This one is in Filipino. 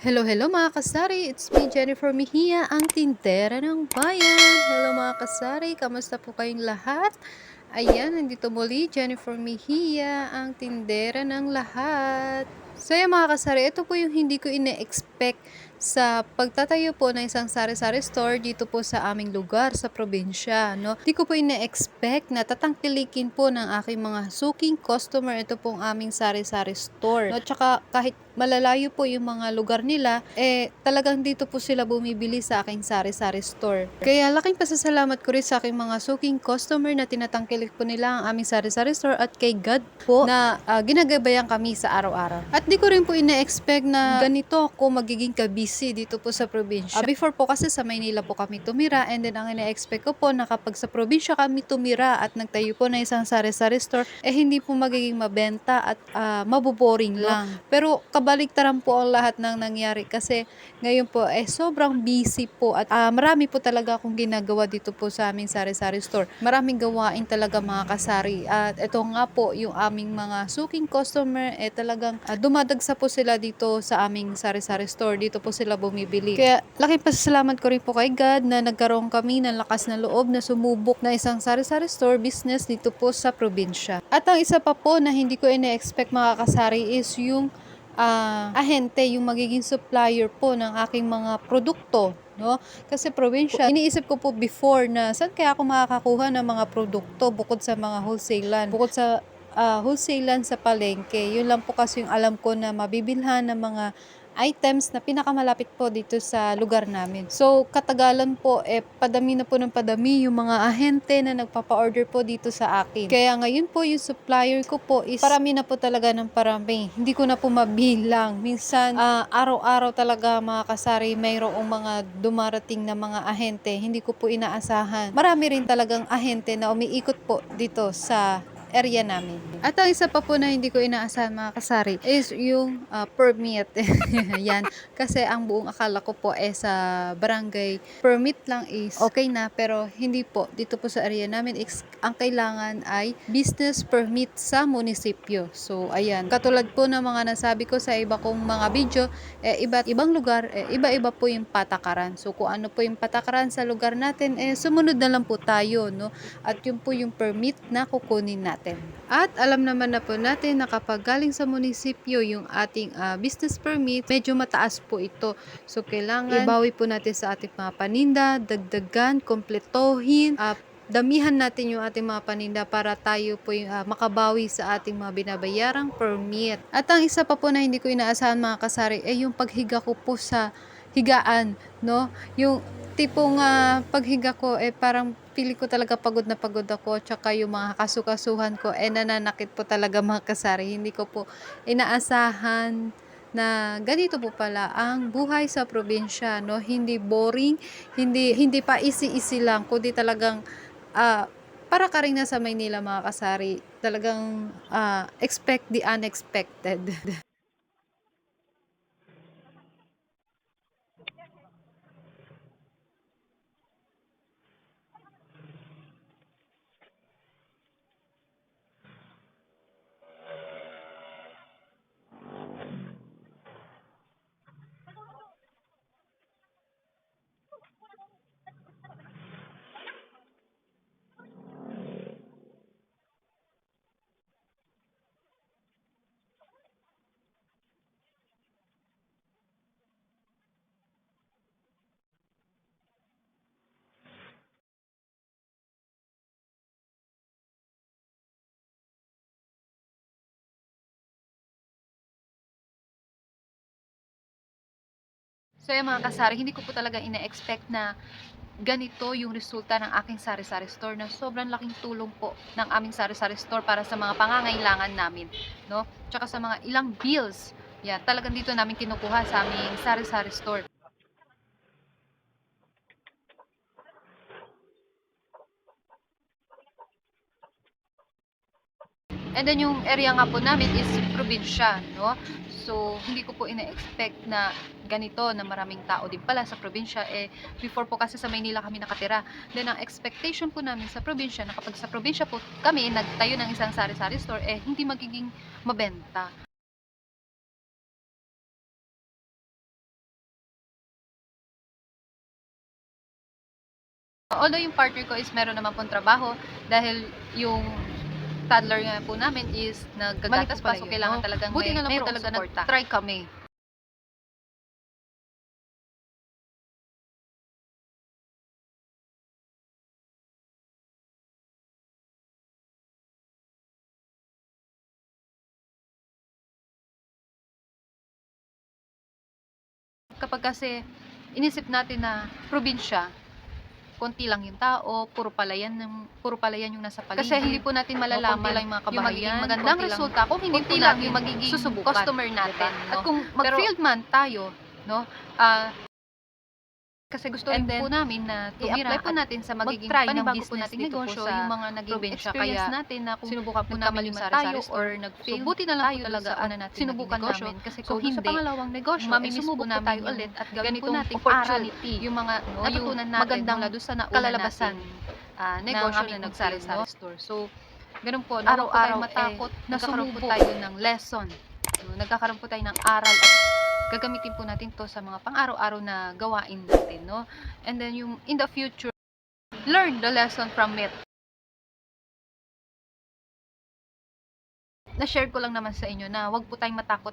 Hello, hello mga kasari! It's me, Jennifer Mejia, ang tindera ng bayan. Hello mga kasari, kamusta po kayong lahat? Ayan, nandito muli, Jennifer Mejia, ang tindera ng lahat. So yan mga kasari, ito po yung hindi ko ine-expect sa pagtatayo po ng isang sari-sari store dito po sa aming lugar sa probinsya, no? Di ko po ine-expect na tatangkilikin po ng aking mga suking customer ito pong aming sari-sari store, no? Tsaka kahit malalayo po yung mga lugar nila, talagang dito po sila bumibili sa aking sari-sari store. Kaya laking pasasalamat ko rin sa aking mga suking customer na tinatangkilik po nila ang aming sari-sari store at kay God po na ginagabayan kami sa araw-araw. At di ko rin po ine-expect na ganito ako magiging kabisi dito po sa probinsya. Before po kasi sa Maynila po kami tumira, and then ang ine-expect ko po na kapag sa probinsya kami tumira at nagtayo po na isang sari-sari store, hindi po magiging mabenta at maboboring lang. Pero kabaliktaran po ang lahat ng nangyari kasi ngayon po sobrang busy po at marami po talaga akong ginagawa dito po sa aming sari-sari store. Maraming gawain talaga mga kasari, at ito nga po yung aming mga suking customer talagang dumadagsa po sila dito sa aming sari-sari store. Dito po sila bumibili. Kaya laking pasasalamat ko rin po kay God na nagkaroon kami ng lakas na loob na sumubok na isang sari-sari store business dito po sa probinsya. At ang isa pa po na hindi ko ine-expect mga kasari is yung ahente, yung magiging supplier po ng aking mga produkto, no? Kasi probinsya, iniisip ko po before na saan kaya ako makakakuha ng mga produkto bukod sa mga wholesalan, bukod sa wholesalan sa palengke. Yun lang po kasi yung alam ko na mabibilhan ng mga items na pinakamalapit po dito sa lugar namin. So, katagalan po, padami na po ng padami yung mga ahente na nagpapa-order po dito sa akin. Kaya ngayon po, yung supplier ko po is parami na po talaga ng parami. Hindi ko na po mabilang. Minsan, araw-araw talaga mga kasari, mayroong mga dumarating na mga ahente. Hindi ko po inaasahan. Marami rin talagang ahente na umiikot po dito sa area namin. At ang isa pa po na hindi ko inaasahan mga kasari is yung permit. Yan. Kasi ang buong akala ko po sa barangay permit lang is okay na, pero hindi po. Dito po sa area namin ang kailangan ay business permit sa munisipyo. So ayan, katulad po ng mga nasabi ko sa iba kong mga video, iba't ibang lugar, iba-iba po yung patakaran. So kung ano po yung patakaran sa lugar natin, sumunod na lang po tayo, no? At yun po yung permit na kukunin natin. At alam naman na po natin na kapag galing sa munisipyo yung ating business permit, medyo mataas po ito. So kailangan ibawi po natin sa ating mga paninda, dagdagan, kompletohin, damihan natin yung ating mga paninda para tayo po yung makabawi sa ating mga binabayarang permit. At ang isa pa po na hindi ko inaasahan mga kasari ay yung paghiga ko po sa higaan, no? Yung tipong paghiga ko parang pili ko talaga pagod na pagod ako, tsaka yung mga kasukasuhan ko nananakit po talaga mga kasari. Hindi ko po inaasahan na ganito po pala ang buhay sa probinsya, no? Hindi boring, hindi pa easy lang, kundi talagang para ka rin nasa Maynila mga kasari. Talagang expect the unexpected. So yung mga kasari, hindi ko po talaga ina-expect na ganito yung resulta ng aking sari-sari store, na sobrang laking tulong po ng aming sari-sari store para sa mga pangangailangan namin, no? Tsaka sa mga ilang bills. Yan, talagang dito namin kinukuha sa aming sari-sari store. And then yung area nga po namin is probinsya, no? So, hindi ko po ina-expect na ganito na maraming tao din pala sa probinsya. Before po kasi sa Maynila kami nakatira. Then, ang expectation po namin sa probinsya, na kapag sa probinsya po kami nagtayo ng isang sari-sari store, hindi magiging mabenta. Although yung partner ko is meron naman pong trabaho dahil yung toddler nga po namin is naggagatas pa, so kailangan talagang Buti na lang po mayroong talaga suporta. nag-try kami. Kapag kasi inisip natin na probinsya, konti lang yung tao, puro palayan yung nasa paligid. Kasi hindi po natin malalaman konti lang yung mga kabahayan, magiging magandang konti lang- resulta kung hindi konti po lang natin yung magiging susubukan, customer natin, diba? no? At kung mag-field man tayo, no? Kasi gusto rin And then, po namin na tumira i-apply po at natin sa magiging mag-try ng panibago po business nating dito po negosyo, sa yung mga naging probinsya. experience Kaya natin na kung sinubukan po namin nagkamali yung man sari-sari tayo store or or nag-fail, so buti na lang tayo po dun talaga sa una at natin sinubukan naging negosyo. namin kasi So, kung dun sa hindi, pangalawang negosyo, mamimiss po isusubok po namin tayo yung ulit at gawin ganitong po nating opportunity, aral, yung mga natutunan natin magandang mula dun sa nauna kalalabasan nating negosyo aming na sari-sari nag-fail, no? store. So, Ganun po, araw-araw, huwag po tayong matakot na nagkakaroon po sumubok. tayo ng lesson. No, nagkakaroon po tayo ng aral at gagamitin po natin to sa mga pang-araw-araw na gawain natin, no? And then yung in the future, learn the lesson from it. Na-share ko lang naman sa inyo na huwag po tayong matakot